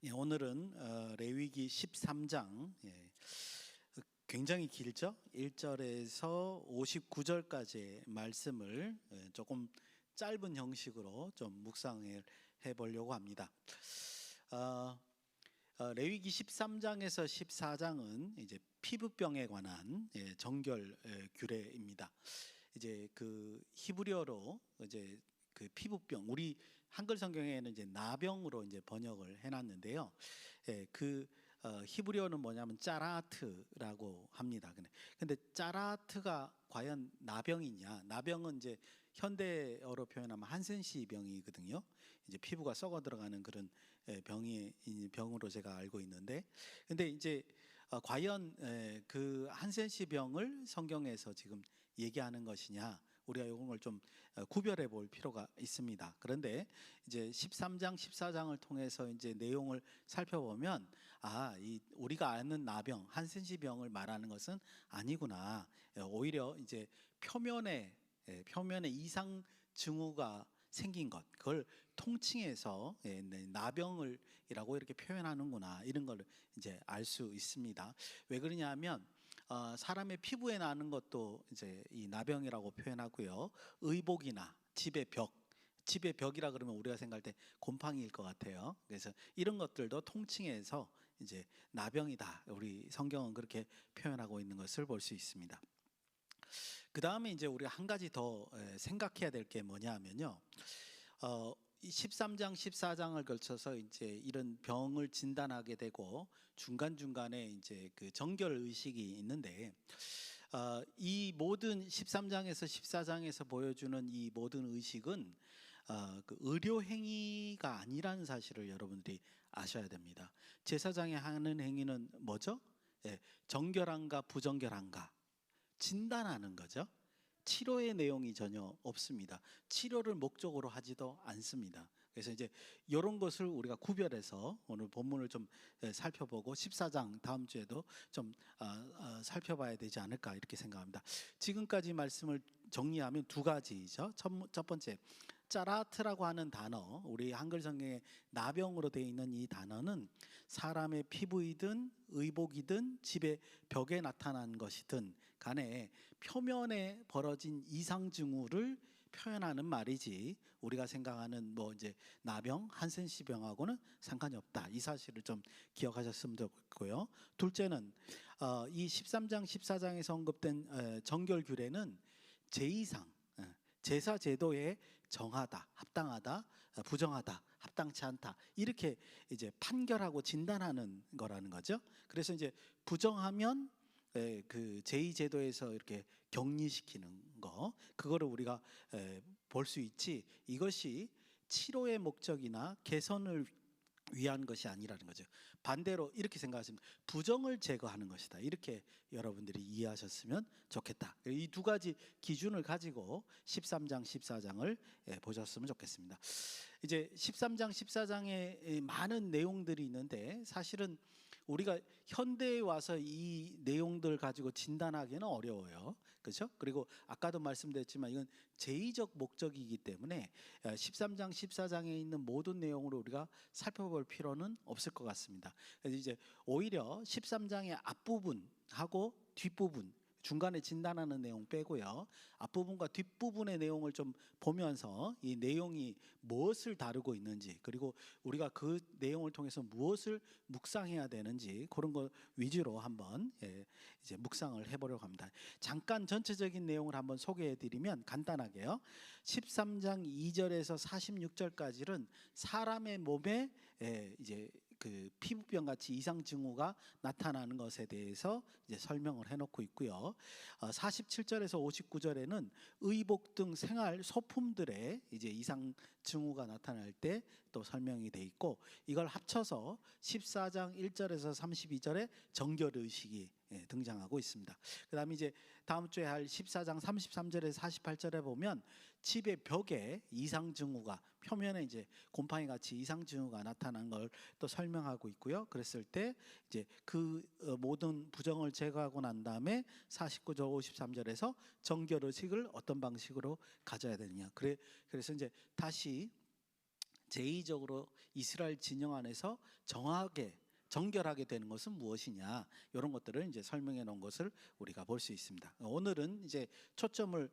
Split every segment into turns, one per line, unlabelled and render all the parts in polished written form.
예, 오늘은 레위기 13장, 굉장히 길죠? 1절에서 59절까지의 말씀을 조금 짧은 형식으로 좀 묵상해 보려고 합니다. 레위기 13장에서 14장은 이제 피부병에 관한 정결 규례입니다. 이제 그 히브리어로 이제 그 피부병, 우리 한글 성경에는 이제 나병으로 이제 번역을 해놨는데요. 그 히브리어는 뭐냐면 짜라트라고 합니다. 근데 짜라트가 과연 나병이냐? 나병은 이제 현대어로 표현하면 한센시 병이거든요. 이제 피부가 썩어 들어가는 그런 병으로 제가 알고 있는데, 근데 이제 과연 그 한센시 병을 성경에서 지금 얘기하는 것이냐? 우리가 이걸 좀 구별해 볼 필요가 있습니다. 그런데 이제 13장, 14장을 통해서 이제 내용을 살펴보면 이 우리가 아는 나병, 한센시병을 말하는 것은 아니구나. 오히려 이제 표면에 이상 징후가 생긴 것, 그걸 통칭해서 나병을이라고 이렇게 표현하는구나, 이런 걸 이제 알 수 있습니다. 왜 그러냐면 사람의 피부에 나는 것도 이제 이 나병이라고 표현하고요. 의복이나 집의 벽이라 그러면 우리가 생각할 때 곰팡이일 것 같아요. 그래서 이런 것들도 통칭해서 이제 나병이다, 우리 성경은 그렇게 표현하고 있는 것을 볼 수 있습니다. 그 다음에 이제 우리가 한 가지 더 생각해야 될 게 뭐냐면요. 이 13장, 14장을 걸쳐서 이제 이런 병을 진단하게 되고 중간중간에 이제 그 정결 의식이 있는데, 이 모든 13장에서 14장에서 보여주는 이 모든 의식은 그 의료 행위가 아니라는 사실을 여러분들이 아셔야 됩니다. 제사장이 하는 행위는 뭐죠? 정결한가 부정결한가 진단하는 거죠. 치료의 내용이 전혀 없습니다. 치료를 목적으로 하지도 않습니다. 그래서 이제 이런 것을 우리가 구별해서 오늘 본문을 좀 살펴보고 14장 다음 주에도 좀 살펴봐야 되지 않을까, 이렇게 생각합니다. 지금까지 말씀을 정리하면 두 가지죠. 첫 번째, 짜라트라고 하는 단어, 우리 한글 성경에 나병으로 되어 있는 이 단어는 사람의 피부이든 의복이든 집의 벽에 나타난 것이든 간에 표면에 벌어진 이상 징후를 표현하는 말이지, 우리가 생각하는 뭐 이제 나병, 한센시병하고는 상관이 없다, 이 사실을 좀 기억하셨으면 좋겠고요. 둘째는 이 13장 14장에서 언급된 정결 규례는 제2상 제사 제도에 정하다, 합당하다, 부정하다, 합당치 않다, 이렇게 이제 판결하고 진단하는 거라는 거죠. 그래서 이제 부정하면 그 제2 제도에서 이렇게 격리시키는 거, 그거를 우리가 볼 수 있지, 이것이 치료의 목적이나 개선을 위한 것이 아니라는 거죠. 반대로 이렇게 생각하시면 부정을 제거하는 것이다, 이렇게 여러분들이 이해하셨으면 좋겠다. 이 두 가지 기준을 가지고 13장 14장을 보셨으면 좋겠습니다. 이제 13장 14장에 많은 내용들이 있는데, 사실은 우리가 현대에 와서 이 내용들 가지고 진단하기는 어려워요. 그렇죠? 그리고 아까도 말씀드렸지만 이건 제의적 목적이기 때문에 13장 14장에 있는 모든 내용을 우리가 살펴볼 필요는 없을 것 같습니다. 그래서 이제 오히려 13장의 앞부분하고 뒷부분, 중간에 진단하는 내용 빼고요, 앞부분과 뒷부분의 내용을 좀 보면서 이 내용이 무엇을 다루고 있는지, 그리고 우리가 그 내용을 통해서 무엇을 묵상해야 되는지, 그런 거 위주로 한번 이제 묵상을 해보려고 합니다. 잠깐 전체적인 내용을 한번 소개해 드리면 간단하게요, 13장 2절에서 46절까지는 사람의 몸에 이제 그 피부병 같이 이상 징후가 나타나는 것에 대해서 이제 설명을 해놓고 있고요. 47절에서 59절에는 의복 등 생활 소품들의 이제 이상 징후가 나타날 때 또 설명이 돼 있고, 이걸 합쳐서 14장 1절에서 32절에 정결 의식이 등장하고 있습니다. 그 다음에 이제 다음 주에 할 14장 33절에서 48절에 보면 집의 벽에 이상 징후가, 표면에 이제 곰팡이 같이 이상 징후가 나타난 걸 또 설명하고 있고요. 그랬을 때 이제 그 모든 부정을 제거하고 난 다음에 49절 53절에서 정결 의식을 어떤 방식으로 가져야 되느냐, 그래서 이제 다시 제2적으로 이스라엘 진영 안에서 정결하게 되는 것은 무엇이냐, 이런 것들을 이제 설명해 놓은 것을 우리가 볼 수 있습니다. 오늘은 이제 초점을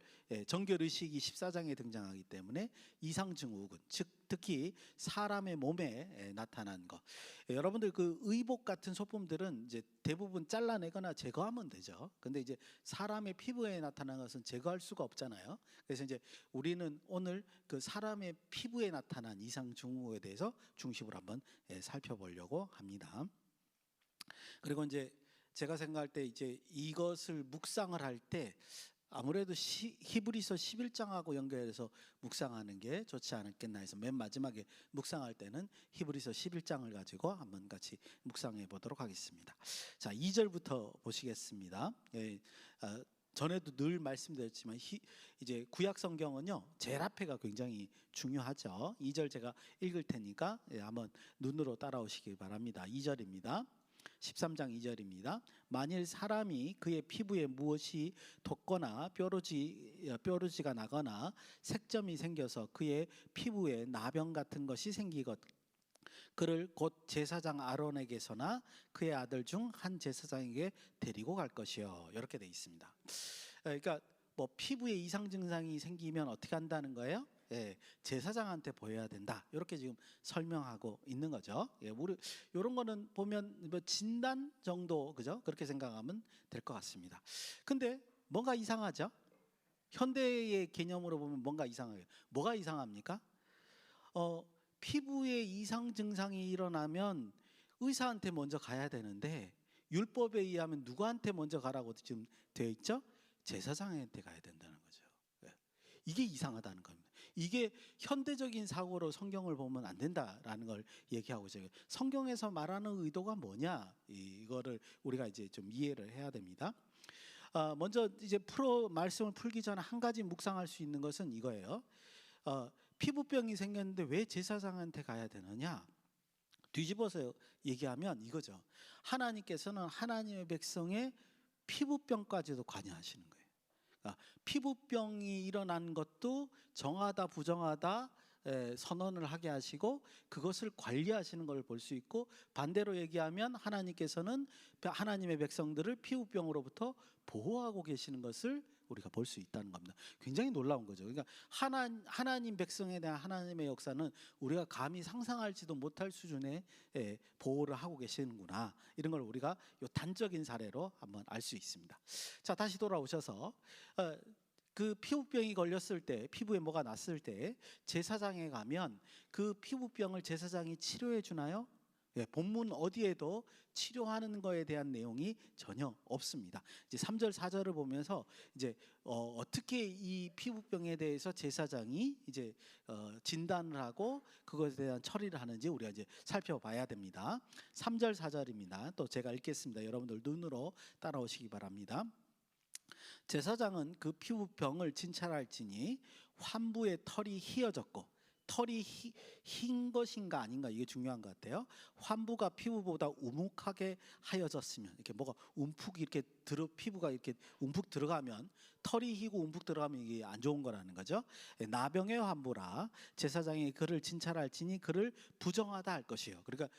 정결 의식이 14장에 등장하기 때문에 이상증후군, 즉 특히 사람의 몸에 나타난 것. 여러분들 그 의복 같은 소품들은 이제 대부분 잘라내거나 제거하면 되죠. 근데 이제 사람의 피부에 나타난 것은 제거할 수가 없잖아요. 그래서 이제 우리는 오늘 그 사람의 피부에 나타난 이상증후에 대해서 중심으로 한번 살펴보려고 합니다. 그리고 이제 제가 생각할 때 이제 이것을 묵상을 할 때 아무래도 히브리서 11장하고 연결해서 묵상하는 게 좋지 않겠나 해서 맨 마지막에 묵상할 때는 히브리서 11장을 가지고 한번 같이 묵상해 보도록 하겠습니다. 자, 2절부터 보시겠습니다. 전에도 늘 말씀드렸지만 이제 구약 성경은요, 제일 앞에가 굉장히 중요하죠. 2절 제가 읽을 테니까 한번 눈으로 따라오시기 바랍니다. 2절입니다. 13장 2절입니다. 만일 사람이 그의 피부에 무엇이 돋거나 뾰루지가 나거나 색점이 생겨서 그의 피부에 나병 같은 것이 생기것, 그를 곧 제사장 아론에게서나 그의 아들 중 한 제사장에게 데리고 갈 것이요, 이렇게 돼 있습니다. 그러니까 뭐 피부에 이상 증상이 생기면 어떻게 한다는 거예요? 제사장한테 보여야 된다, 이렇게 지금 설명하고 있는 거죠. 우리 이런 거는 보면 뭐 진단 정도, 그죠? 그렇게 생각하면 될 것 같습니다. 근데 뭔가 이상하죠? 현대의 개념으로 보면 뭔가 이상해요. 뭐가 이상합니까? 피부에 이상 증상이 일어나면 의사한테 먼저 가야 되는데 율법에 의하면 누구한테 먼저 가라고 지금 되어 있죠? 제사장한테 가야 된다는 거죠. 이게 이상하다는 겁니다. 이게 현대적인 사고로 성경을 보면 안 된다라는 걸 얘기하고 있어요. 성경에서 말하는 의도가 뭐냐, 이거를 우리가 이제 좀 이해를 해야 됩니다. 먼저 이제 말씀을 풀기 전에 한 가지 묵상할 수 있는 것은 이거예요. 피부병이 생겼는데 왜 제사장한테 가야 되느냐? 뒤집어서 얘기하면 이거죠. 하나님께서는 하나님의 백성의 피부병까지도 관여하시는 거예요. 피부병이 일어난 것도 정하다 부정하다 선언을 하게 하시고 그것을 관리하시는 걸 볼 수 있고, 반대로 얘기하면 하나님께서는 하나님의 백성들을 피부병으로부터 보호하고 계시는 것을 우리가 볼 수 있다는 겁니다. 굉장히 놀라운 거죠. 그러니까 하나님 백성에 대한 하나님의 역사는 우리가 감히 상상할지도 못할 수준의 보호를 하고 계시는구나, 이런 걸 우리가 요 단적인 사례로 한번 알 수 있습니다. 자, 다시 돌아오셔서 그 피부병이 걸렸을 때, 피부에 뭐가 났을 때 제사장에 가면 그 피부병을 제사장이 치료해 주나요? 본문 어디에도 치료하는 거에 대한 내용이 전혀 없습니다. 이제 3절 4절을 보면서 이제 어떻게 이 피부병에 대해서 제사장이 이제 진단을 하고 그것에 대한 처리를 하는지 우리가 이제 살펴봐야 됩니다. 3절 4절입니다. 또 제가 읽겠습니다. 여러분들 눈으로 따라오시기 바랍니다. 제사장은 그 피부병을 진찰할지니 환부의 털이 휘어졌고, 털이 흰 것인가 아닌가, 이게 중요한 것 같아요. 환부가 피부보다 우묵하게 하여졌으면, 이렇게 뭐가 움푹 이렇게 피부가 이렇게 움푹 들어가면, 털이 희고 움푹 들어가면 이게 안 좋은 거라는 거죠. 나병의 환부라 제사장이 그를 진찰할지니 그를 부정하다 할 것이요. 그러니까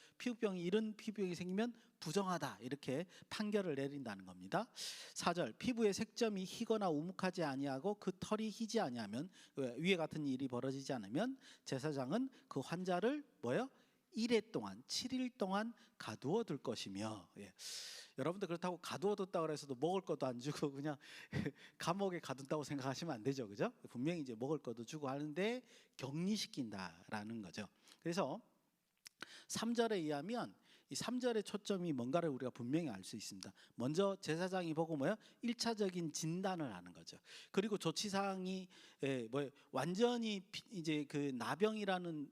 이런 피부병이 생기면 부정하다, 이렇게 판결을 내린다는 겁니다. 4절, 피부의 색점이 희거나 우묵하지 아니하고 그 털이 희지 아니하면, 위에 같은 일이 벌어지지 않으면 제사장은 그 환자를 뭐요? 1회 동안 7일 동안 가두어 둘 것이며. 여러분들 그렇다고 가두어 뒀다고 해서도 먹을 것도 안 주고 그냥 감옥에 가둔다고 생각하시면 안 되죠, 그죠? 분명히 이제 먹을 것도 주고 하는데 격리시킨다라는 거죠. 그래서 3절에 의하면 이 3절의 초점이 뭔가를 우리가 분명히 알 수 있습니다. 먼저 제사장이 보고 뭐요? 1차적인 진단을 하는 거죠. 그리고 조치사항이 완전히 이제 그 나병이라는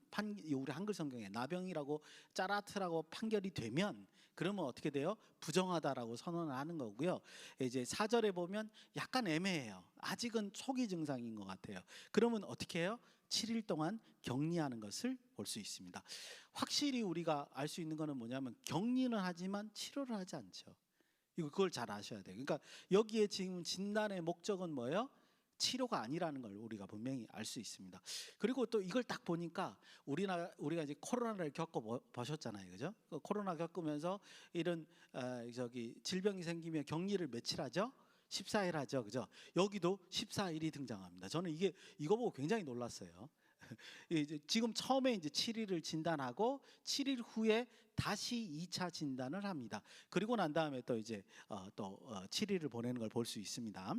우리 한글 성경에 나병이라고 짜라트라고 판결이 되면, 그러면 어떻게 돼요? 부정하다라고 선언을 하는 거고요. 이제 4절에 보면 약간 애매해요. 아직은 초기 증상인 것 같아요. 그러면 어떻게 해요? 7일 동안 격리하는 것을 볼 수 있습니다. 확실히 우리가 알 수 있는 것은 뭐냐면 격리는 하지만 치료를 하지 않죠. 그걸 잘 아셔야 돼요. 그러니까 여기에 지금 진단의 목적은 뭐예요? 치료가 아니라는 걸 우리가 분명히 알 수 있습니다. 그리고 또 이걸 딱 보니까 우리가 이제 코로나를 겪어 보셨잖아요, 그죠? 그 코로나 겪으면서 이런 질병이 생기면 격리를 며칠 하죠? 14일 하죠, 그죠? 여기도 14일이 등장합니다. 저는 이거 보고 굉장히 놀랐어요. 이제 지금 처음에 이제 7일을 진단하고 7일 후에 다시 2차 진단을 합니다. 그리고 난 다음에 또 이제 7일을 보내는 걸 볼 수 있습니다.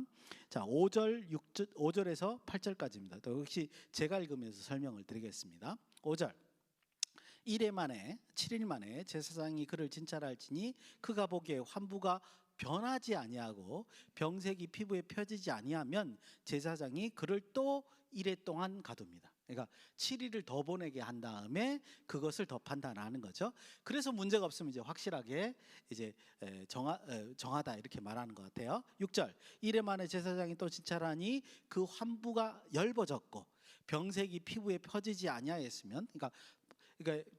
자, 5절에서 8절까지입니다. 또 역시 제가 읽으면서 설명을 드리겠습니다. 5절. 7일 만에 제사장이 그를 진찰할지니 그가 보기에 환부가 변하지 아니하고 병색이 피부에 펴지지 아니하면 제사장이 그를 또 이래 동안 가둡니다. 그러니까 7일을 더 보내게 한 다음에 그것을 더 판단하는 거죠. 그래서 문제가 없으면 이제 확실하게 이제 정하다 이렇게 말하는 것 같아요. 6절. 이래 만에 제사장이 또 진찰하니 그 환부가 엷어졌고 병색이 피부에 펴지지 아니하였으면, 그러니까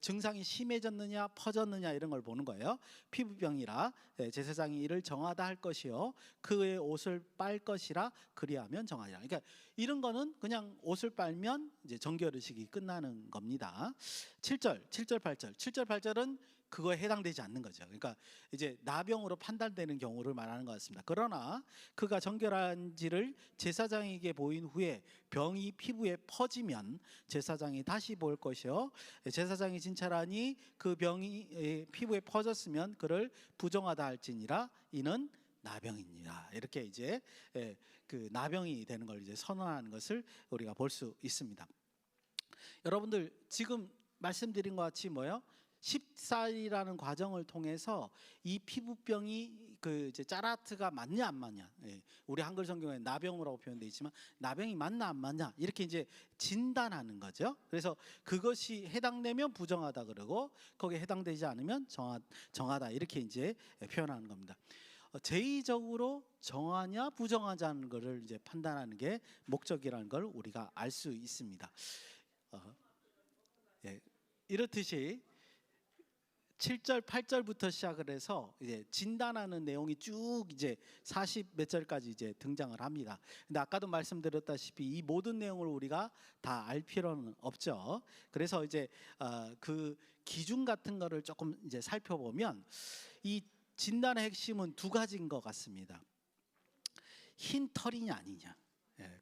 증상이 심해졌느냐 퍼졌느냐 이런 걸 보는 거예요. 피부병이라 제사장이 이를 정하다 할 것이요 그의 옷을 빨 것이라 그리하면 정하리라. 그러니까 이런 거는 그냥 옷을 빨면 이제 정결의식이 끝나는 겁니다. 7절 8절은 그거에 해당되지 않는 거죠. 그러니까 이제 나병으로 판단되는 경우를 말하는 것 같습니다. 그러나 그가 정결한지를 제사장에게 보인 후에 병이 피부에 퍼지면 제사장이 다시 볼 것이요 제사장이 진찰하니 그 병이 피부에 퍼졌으면 그를 부정하다 할지니라 이는 나병이니라. 이렇게 이제 그 나병이 되는 걸 이제 선언하는 것을 우리가 볼 수 있습니다. 여러분들 지금 말씀드린 것 같이 뭐요? 14일이라는 과정을 통해서 이 피부병이 그 이제 짜라트가 맞냐 안 맞냐, 우리 한글 성경에 나병이라고 표현되어 있지만 나병이 맞나 안 맞냐 이렇게 이제 진단하는 거죠. 그래서 그것이 해당되면 부정하다 그러고 거기에 해당되지 않으면 정하다 이렇게 이제 표현하는 겁니다. 제의적으로 정하냐 부정하자는 것을 이제 판단하는 게 목적이라는 걸 우리가 알 수 있습니다. 이렇듯이 7절, 8절부터 시작을 해서 이제 진단하는 내용이 쭉 이제 40 몇 절까지 이제 등장을 합니다. 근데 아까도 말씀드렸다시피 이 모든 내용을 우리가 다 알 필요는 없죠. 그래서 이제 그 기준 같은 거를 조금 이제 살펴보면 이 진단의 핵심은 두 가지인 것 같습니다. 흰 털이냐 아니냐.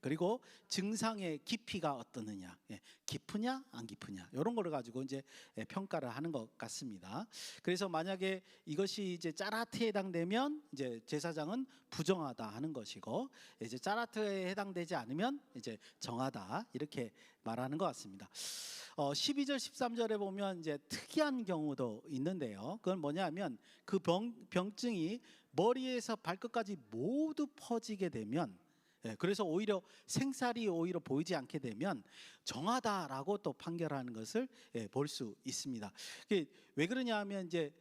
그리고 증상의 깊이가 어떠느냐, 깊으냐 안 깊으냐 이런 거를 가지고 이제 평가를 하는 것 같습니다. 그래서 만약에 이것이 이제 짜라트에 해당되면 이제 제사장은 부정하다 하는 것이고 이제 짜라트에 해당되지 않으면 이제 정하다 이렇게 말하는 것 같습니다. 12절 13절에 보면 이제 특이한 경우도 있는데요. 그건 뭐냐면 그 병증이 머리에서 발끝까지 모두 퍼지게 되면, 그래서 오히려 생살이 오히려 보이지 않게 되면 정하다라고 또 판결하는 것을 볼 수 있습니다. 왜 그러냐 하면 이제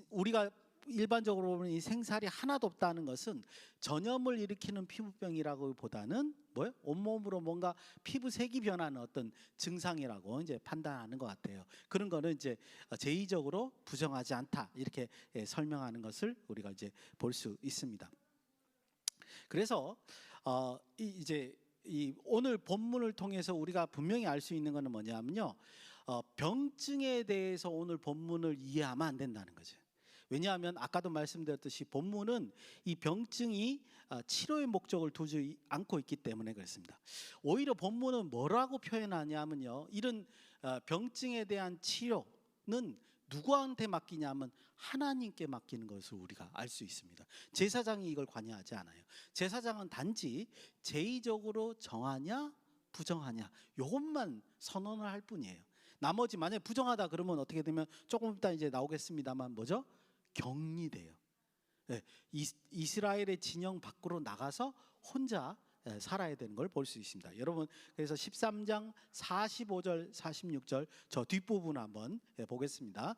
우리가 일반적으로 보면 이 생살이 하나도 없다는 것은 전염을 일으키는 피부병이라고 보다는 뭐예요? 온몸으로 뭔가 피부색이 변하는 어떤 증상이라고 이제 판단하는 것 같아요. 그런 거는 이제 제의적으로 부정하지 않다 이렇게 설명하는 것을 우리가 이제 볼 수 있습니다. 그래서 이제 이 오늘 본문을 통해서 우리가 분명히 알 수 있는 것은 뭐냐면요, 병증에 대해서 오늘 본문을 이해하면 안 된다는 거죠. 왜냐하면 아까도 말씀드렸듯이 본문은 이 병증이 치료의 목적을 두지 않고 있기 때문에 그렇습니다. 오히려 본문은 뭐라고 표현하냐면요, 이런 병증에 대한 치료는 누구한테 맡기냐면 하나님께 맡기는 것을 우리가 알 수 있습니다. 제사장이 이걸 관여하지 않아요. 제사장은 단지 제의적으로 정하냐 부정하냐 이것만 선언을 할 뿐이에요. 나머지 만약에 부정하다 그러면 어떻게 되면 조금 이따 이제 나오겠습니다만 뭐죠? 격리돼요. 이스라엘의 진영 밖으로 나가서 혼자 살아야 되는 걸 볼 수 있습니다. 여러분, 그래서 13장 45절 46절 저 뒷부분 한번 보겠습니다.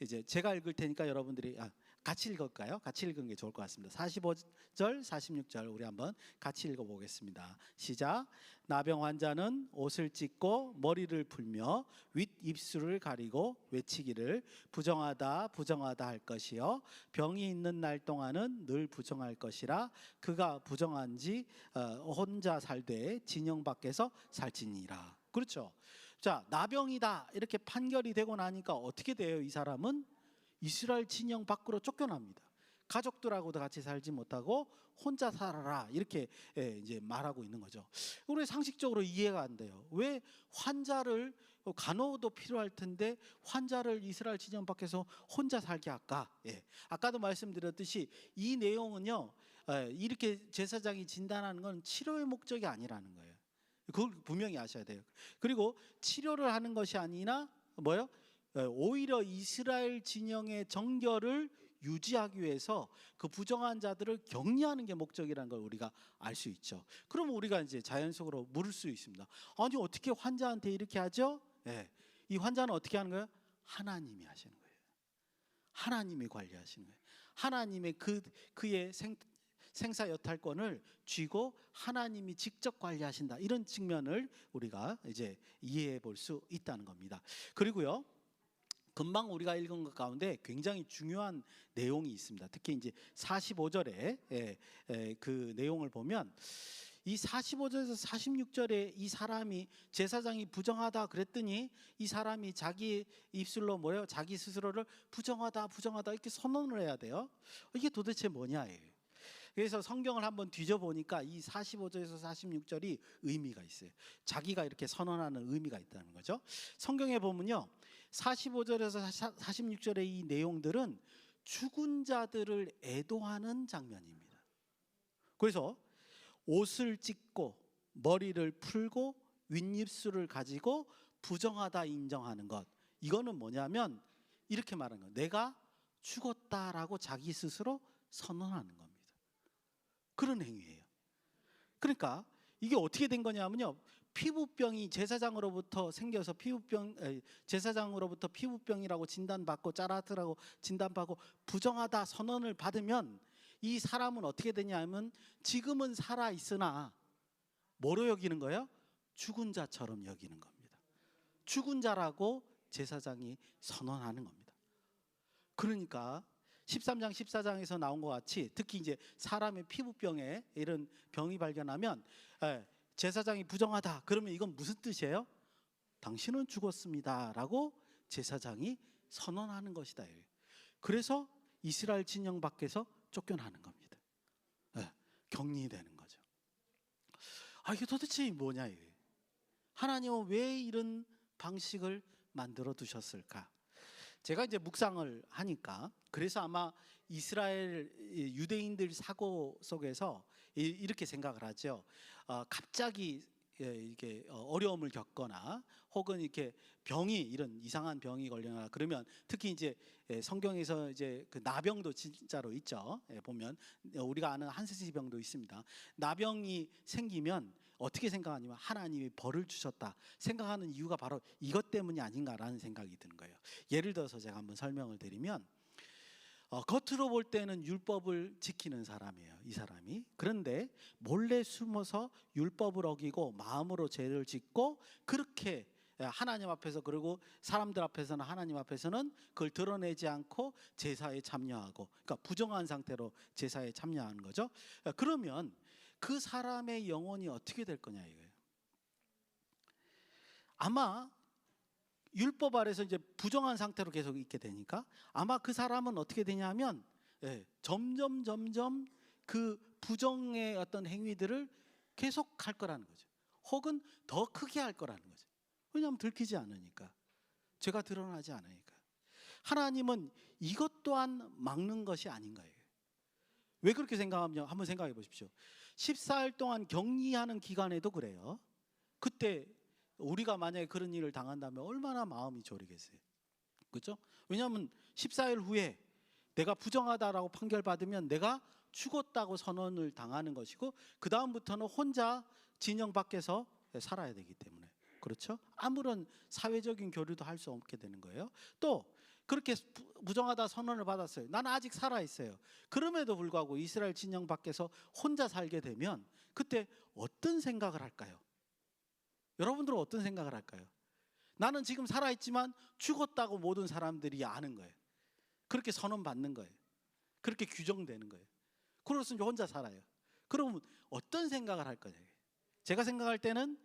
이제 제가 읽을 테니까 여러분들이 같이 읽을까요? 같이 읽은 게 좋을 것 같습니다. 45절, 46절 우리 한번 같이 읽어보겠습니다. 시작. 나병 환자는 옷을 찢고 머리를 풀며 윗입술을 가리고 외치기를 부정하다 부정하다 할 것이요 병이 있는 날 동안은 늘 부정할 것이라 그가 부정한지 혼자 살되 진영 밖에서 살지니라. 그렇죠. 자, 나병이다 이렇게 판결이 되고 나니까 어떻게 돼요? 이 사람은 이스라엘 진영 밖으로 쫓겨납니다. 가족들하고도 같이 살지 못하고 혼자 살아라 이렇게 이제 말하고 있는 거죠. 우리 상식적으로 이해가 안 돼요. 왜 환자를 간호도 필요할 텐데 환자를 이스라엘 진영 밖에서 혼자 살게 할까? 아까도 말씀드렸듯이 이 내용은요, 이렇게 제사장이 진단하는 건 치료의 목적이 아니라는 거예요. 그걸 분명히 아셔야 돼요. 그리고 치료를 하는 것이 아니라 뭐요? 오히려 이스라엘 진영의 정결을 유지하기 위해서 그 부정한 자들을 격리하는 게 목적이라는 걸 우리가 알 수 있죠. 그러면 우리가 이제 자연적으로 물을 수 있습니다. 아니 어떻게 환자한테 이렇게 하죠? 이 환자는 어떻게 하는 거예요? 하나님이 하시는 거예요. 하나님이 관리하시는 거예요. 하나님의 그의 생사 여탈권을 쥐고 하나님이 직접 관리하신다. 이런 측면을 우리가 이제 이해해 볼 수 있다는 겁니다. 그리고요, 금방 우리가 읽은 것 가운데 굉장히 중요한 내용이 있습니다. 특히 이제 45절에 그 내용을 보면 이 45절에서 46절에 이 사람이 제사장이 부정하다 그랬더니 이 사람이 자기 입술로 뭐예요? 자기 스스로를 부정하다 부정하다 이렇게 선언을 해야 돼요. 이게 도대체 뭐냐? 그래서 성경을 한번 뒤져보니까 이 45절에서 46절이 의미가 있어요. 자기가 이렇게 선언하는 의미가 있다는 거죠. 성경에 보면요, 45절에서 46절의 이 내용들은 죽은 자들을 애도하는 장면입니다. 그래서 옷을 찢고 머리를 풀고 윗입술을 가지고 부정하다 인정하는 것, 이거는 뭐냐면 이렇게 말하는 거예요. 내가 죽었다라고 자기 스스로 선언하는 겁니다. 그런 행위예요. 그러니까 이게 어떻게 된 거냐면요, 피부병이 제사장으로부터 생겨서 제사장으로부터 피부병이라고 진단받고 짜라트라고 진단받고 부정하다 선언을 받으면 이 사람은 어떻게 되냐면 지금은 살아 있으나 뭐로 여기는 거예요? 죽은 자처럼 여기는 겁니다. 죽은 자라고 제사장이 선언하는 겁니다. 그러니까 13장 14장에서 나온 것 같이 특히 이제 사람의 피부병에 이런 병이 발견하면 제사장이 부정하다 그러면 이건 무슨 뜻이에요? 당신은 죽었습니다 라고 제사장이 선언하는 것이다. 그래서 이스라엘 진영 밖에서 쫓겨나는 겁니다. 격리되는 거죠. 이게 도대체 뭐냐 이게. 하나님은 왜 이런 방식을 만들어 두셨을까? 제가 이제 묵상을 하니까 그래서 아마 이스라엘 유대인들 사고 속에서 이렇게 생각을 하죠. 갑자기 이게 어려움을 겪거나 혹은 이렇게 병이 이런 이상한 병이 걸리거나 그러면 특히 이제 성경에서 이제 그 나병도 진짜로 있죠. 보면 우리가 아는 한세시 병도 있습니다. 나병이 생기면 어떻게 생각하냐면 하나님이 벌을 주셨다 생각하는 이유가 바로 이것 때문이 아닌가라는 생각이 드는 거예요. 예를 들어서 제가 한번 설명을 드리면 겉으로 볼 때는 율법을 지키는 사람이에요, 이 사람이. 그런데 몰래 숨어서 율법을 어기고 마음으로 죄를 짓고 그렇게 하나님 앞에서 그리고 사람들 앞에서는 하나님 앞에서는 그걸 드러내지 않고 제사에 참여하고, 그러니까 부정한 상태로 제사에 참여하는 거죠. 그러면 그 사람의 영혼이 어떻게 될 거냐 이거예요. 아마 율법 아래서 이제 부정한 상태로 계속 있게 되니까 아마 그 사람은 어떻게 되냐면 점점 그 부정의 어떤 행위들을 계속 할 거라는 거죠. 혹은 더 크게 할 거라는 거죠. 왜냐하면 들키지 않으니까, 죄가 드러나지 않으니까. 하나님은 이것 또한 막는 것이 아닌가요? 왜 그렇게 생각하면 한번 생각해 보십시오. 14일 동안 격리하는 기간에도 그래요. 그때 우리가 만약에 그런 일을 당한다면 얼마나 마음이 졸이겠어요. 그렇죠? 왜냐하면 14일 후에 내가 부정하다라고 판결받으면 내가 죽었다고 선언을 당하는 것이고 그 다음부터는 혼자 진영 밖에서 살아야 되기 때문에, 그렇죠? 아무런 사회적인 교류도 할 수 없게 되는 거예요. 또 그렇게 무정하다 선언을 받았어요. 나는 아직 살아있어요. 그럼에도 불구하고 이스라엘 진영 밖에서 혼자 살게 되면 그때 어떤 생각을 할까요? 여러분들은 어떤 생각을 할까요? 나는 지금 살아있지만 죽었다고 모든 사람들이 아는 거예요. 그렇게 선언받는 거예요. 그렇게 규정되는 거예요. 그래서 이제 혼자 살아요. 그러면 어떤 생각을 할 거예요? 제가 생각할 때는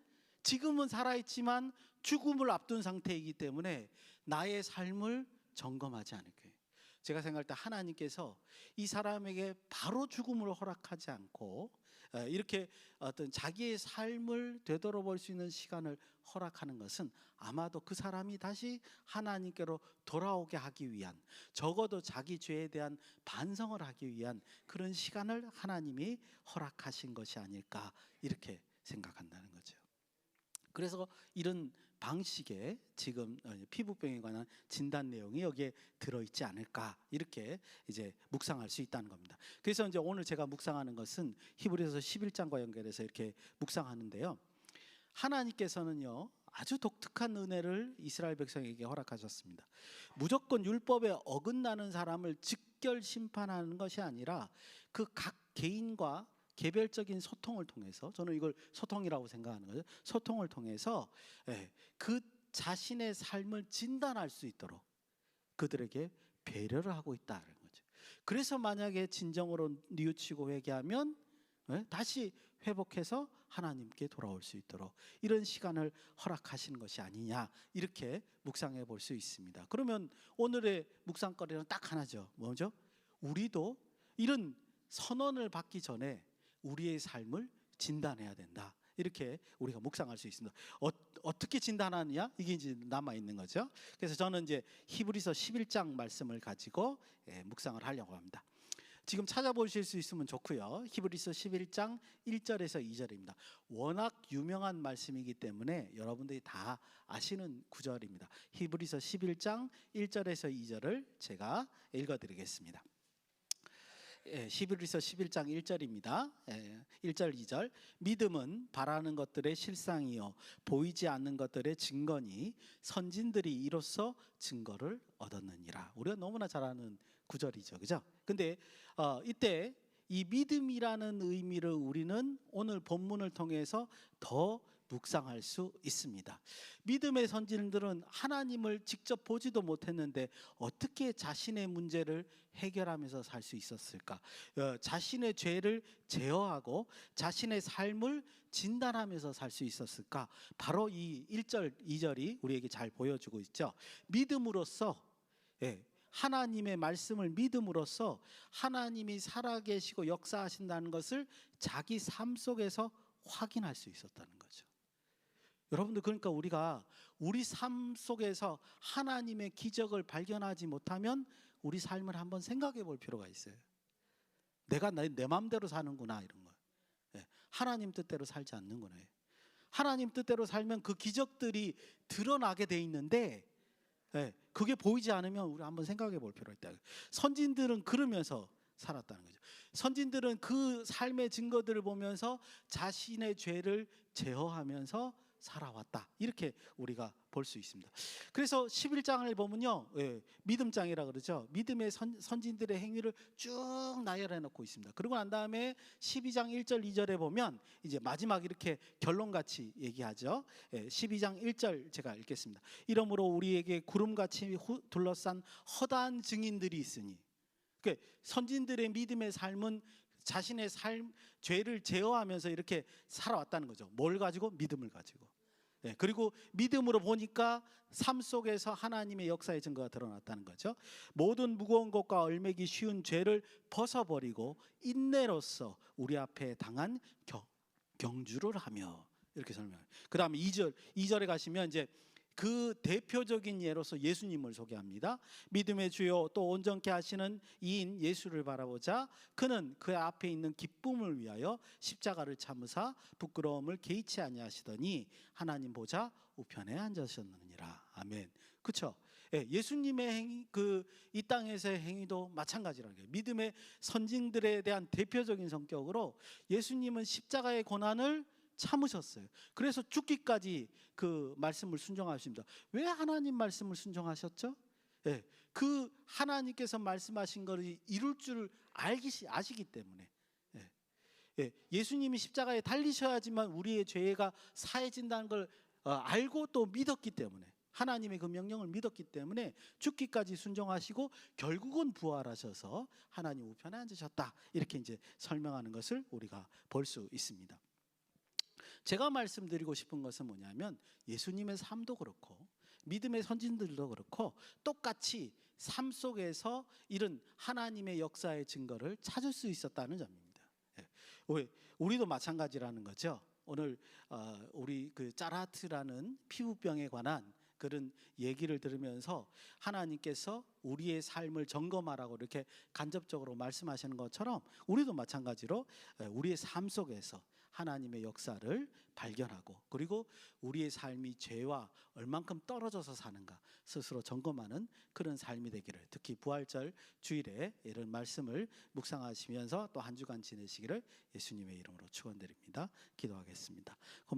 지금은 살아있지만 죽음을 앞둔 상태이기 때문에 나의 삶을 점검하지 않을 거예요. 제가 생각할 때 하나님께서 이 사람에게 바로 죽음을 허락하지 않고 이렇게 어떤 자기의 삶을 되돌아볼 수 있는 시간을 허락하는 것은 아마도 그 사람이 다시 하나님께로 돌아오게 하기 위한, 적어도 자기 죄에 대한 반성을 하기 위한 그런 시간을 하나님이 허락하신 것이 아닐까, 이렇게 생각한다는 거죠. 그래서 이런 방식의 지금 피부병에 관한 진단 내용이 여기에 들어있지 않을까, 이렇게 이제 묵상할 수 있다는 겁니다. 그래서 이제 오늘 제가 묵상하는 것은 히브리서 11장과 연결해서 이렇게 묵상하는데요. 하나님께서는요, 아주 독특한 은혜를 이스라엘 백성에게 허락하셨습니다. 무조건 율법에 어긋나는 사람을 직결 심판하는 것이 아니라 그 각 개인과 개별적인 소통을 통해서, 저는 이걸 소통이라고 생각하는 거죠. 소통을 통해서 그 자신의 삶을 진단할 수 있도록 그들에게 배려를 하고 있다는 거죠. 그래서 만약에 진정으로 뉘우치고 회개하면 다시 회복해서 하나님께 돌아올 수 있도록 이런 시간을 허락하시는 것이 아니냐, 이렇게 묵상해 볼 수 있습니다. 그러면 오늘의 묵상거리는 딱 하나죠. 뭐죠? 우리도 이런 선언을 받기 전에 우리의 삶을 진단해야 된다, 이렇게 우리가 묵상할 수 있습니다. 어떻게 진단하느냐, 이게 이제 남아 있는 거죠. 그래서 저는 이제 히브리서 11장 말씀을 가지고 묵상을 하려고 합니다. 지금 찾아보실 수 있으면 좋고요. 히브리서 11장 1절에서 2절입니다. 워낙 유명한 말씀이기 때문에 여러분들이 다 아시는 구절입니다. 히브리서 11장 1절에서 2절을 제가 읽어드리겠습니다. 히브리서 11장 1절입니다. 1절 2절. 믿음은 바라는 것들의 실상이요 보이지 않는 것들의 증거니 선진들이 이로써 증거를 얻었느니라. 우리가 너무나 잘 아는 구절이죠, 그죠? 근데 이때 이 믿음이라는 의미를 우리는 오늘 본문을 통해서 더 묵상할 수 있습니다. 믿음의 선진들은 하나님을 직접 보지도 못했는데 어떻게 자신의 문제를 해결하면서 살 수 있었을까? 자신의 죄를 제어하고 자신의 삶을 진단하면서 살 수 있었을까? 바로 이 1절, 2절이 우리에게 잘 보여주고 있죠. 믿음으로써, 하나님의 말씀을 믿음으로써 하나님이 살아계시고 역사하신다는 것을 자기 삶 속에서 확인할 수 있었다는 거죠. 여러분들, 그러니까 우리가 우리 삶 속에서 하나님의 기적을 발견하지 못하면 우리 삶을 한번 생각해 볼 필요가 있어요. 내가 내 마음대로 사는구나, 이런 거. 하나님 뜻대로 살지 않는구나. 하나님 뜻대로 살면 그 기적들이 드러나게 돼 있는데 그게 보이지 않으면 우리 한번 생각해 볼 필요가 있다. 선진들은 그러면서 살았다는 거죠. 선진들은 그 삶의 증거들을 보면서 자신의 죄를 제어하면서 살아왔다, 이렇게 우리가 볼 수 있습니다. 그래서 11장을 보면요, 믿음장이라 그러죠. 믿음의 선진들의 행위를 쭉 나열해 놓고 있습니다. 그리고 난 다음에 12장 1절 2절에 보면 이제 마지막 이렇게 결론같이 얘기하죠. 12장 1절 제가 읽겠습니다. 이러므로 우리에게 구름같이 둘러싼 허다한 증인들이 있으니, 그러니까 선진들의 믿음의 삶은 자신의 삶, 죄를 제어하면서 이렇게 살아왔다는 거죠. 뭘 가지고? 믿음을 가지고. 그리고 믿음으로 보니까 삶 속에서 하나님의 역사의 증거가 드러났다는 거죠. 모든 무거운 것과 얼매기 쉬운 죄를 벗어버리고 인내로써 우리 앞에 당한 경주를 하며, 이렇게 설명해요. 그 다음에 2절에 가시면 이제 그 대표적인 예로서 예수님을 소개합니다. 믿음의 주요 또 온전케 하시는 이인 예수를 바라보자 그는 그 앞에 있는 기쁨을 위하여 십자가를 참으사 부끄러움을 개의치 아니하시더니 하나님 보좌 우편에 앉으셨느니라. 아멘. 그렇죠? 예수님의 행위, 이 땅에서의 행위도 마찬가지라는 거예요. 믿음의 선진들에 대한 대표적인 성격으로 예수님은 십자가의 고난을 참으셨어요. 그래서 죽기까지 그 말씀을 순종하십니다. 왜 하나님 말씀을 순종하셨죠? 예, 그 하나님께서 말씀하신 것을 이룰 줄 아시기 때문에, 예, 예, 예수님이 십자가에 달리셔야지만 우리의 죄가 사해진다는 걸 알고 또 믿었기 때문에, 하나님의 그 명령을 믿었기 때문에 죽기까지 순종하시고 결국은 부활하셔서 하나님 우편에 앉으셨다, 이렇게 이제 설명하는 것을 우리가 볼 수 있습니다. 제가 말씀드리고 싶은 것은 뭐냐면, 예수님의 삶도 그렇고 믿음의 선진들도 그렇고 똑같이 삶 속에서 이런 하나님의 역사의 증거를 찾을 수 있었다는 점입니다. 예. 우리도 마찬가지라는 거죠. 오늘 우리 그 짜라트라는 피부병에 관한 그런 얘기를 들으면서 하나님께서 우리의 삶을 점검하라고 이렇게 간접적으로 말씀하시는 것처럼, 우리도 마찬가지로 우리의 삶 속에서 하나님의 역사를 발견하고, 그리고 우리의 삶이 죄와 얼만큼 떨어져서 사는가 스스로 점검하는 그런 삶이 되기를, 특히 부활절 주일에 이런 말씀을 묵상하시면서 또 한 주간 지내시기를 예수님의 이름으로 축원드립니다. 기도하겠습니다.